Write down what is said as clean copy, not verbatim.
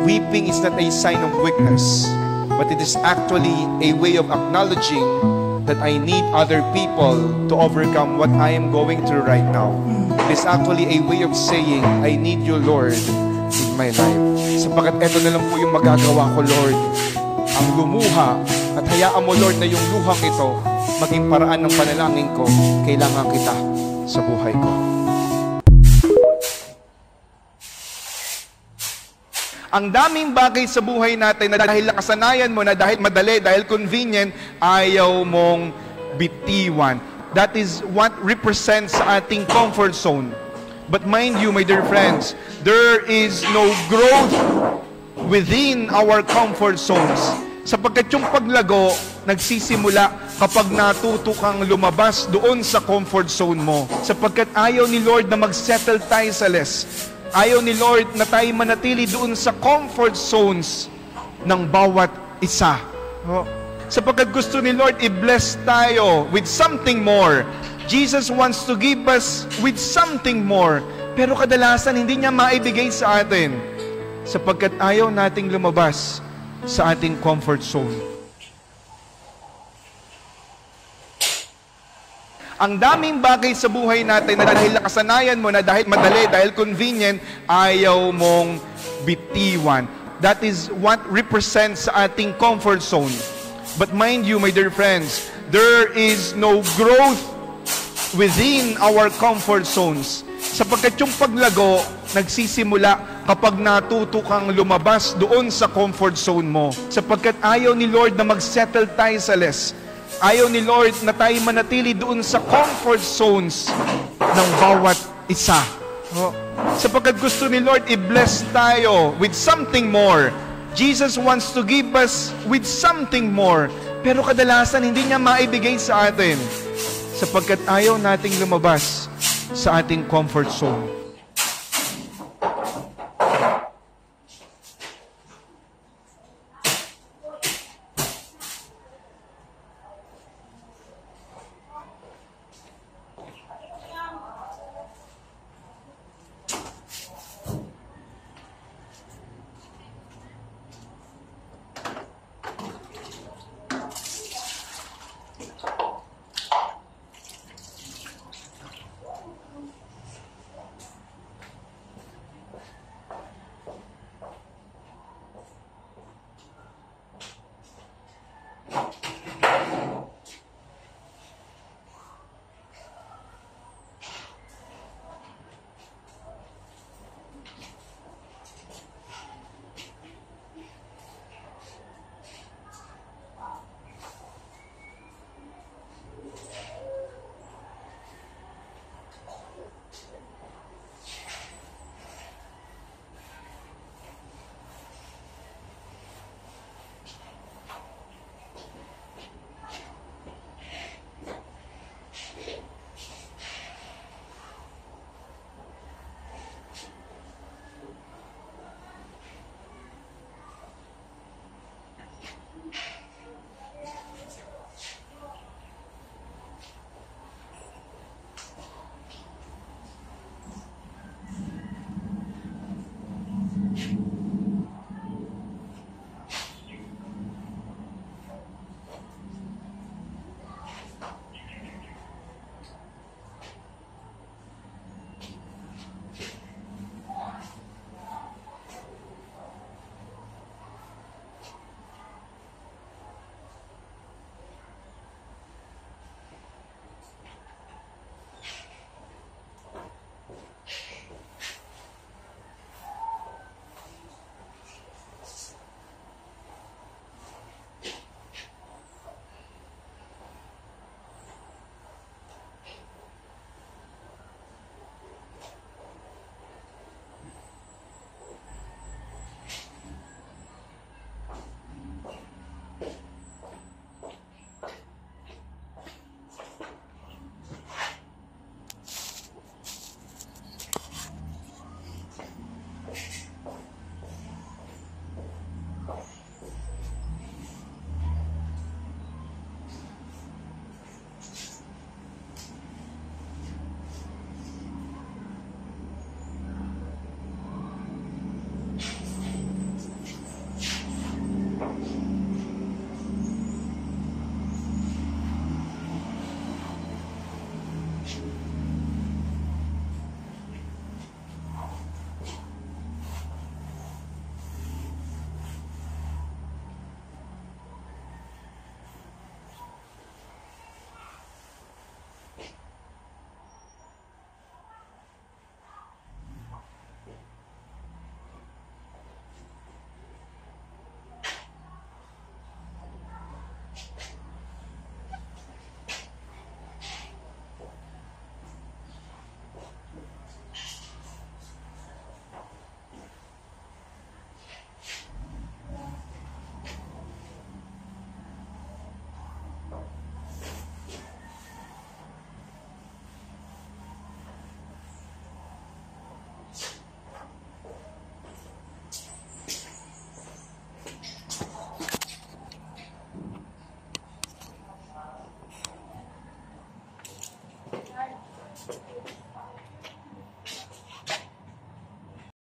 weeping is not a sign of weakness, but it is actually a way of acknowledging that I need other people to overcome what I am going through right now. It is actually a way of saying, I need you, Lord, in my life. Sapagkat eto na lang po yung magagawa ko, Lord. Ang lumuha at hayaan mo, Lord, na yung luhang ito maging paraan ng panalangin ko. Kailangan kita sa buhay ko. Ang daming bagay sa buhay natin na dahil nakasanayan mo, na dahil madali, dahil convenient, ayaw mong bitiwan. That is what represents sa ating comfort zone. But mind you, my dear friends, there is no growth within our comfort zones. Sapagkat yung paglago, nagsisimula kapag natuto kang lumabas doon sa comfort zone mo. Sapagkat ayaw ni Lord na mag-settle tayo sa less. Ayaw ni Lord na tayo manatili doon sa comfort zones ng bawat isa. Sapagkat gusto ni Lord i-bless tayo with something more. Jesus wants to give us with something more. Pero kadalasan hindi niya maibigay sa atin. Sapagkat ayaw nating lumabas sa ating comfort zone. Ang daming bagay sa buhay natin na dahil nakasanayan mo, na dahil madali, dahil convenient, ayaw mong bitiwan. That is what represents sa ating comfort zone. But mind you, my dear friends, there is no growth within our comfort zones. Sapagkat yung paglago, nagsisimula kapag natuto kang lumabas doon sa comfort zone mo. Sapagkat ayaw ni Lord na mag-settle tayo sa less. Ayaw ni Lord na tayo manatili doon sa comfort zones ng bawat isa. Sapagkat gusto ni Lord i-bless tayo with something more. Jesus wants to give us with something more. Pero kadalasan hindi niya maibigay sa atin. Sapagkat ayaw nating lumabas sa ating comfort zone.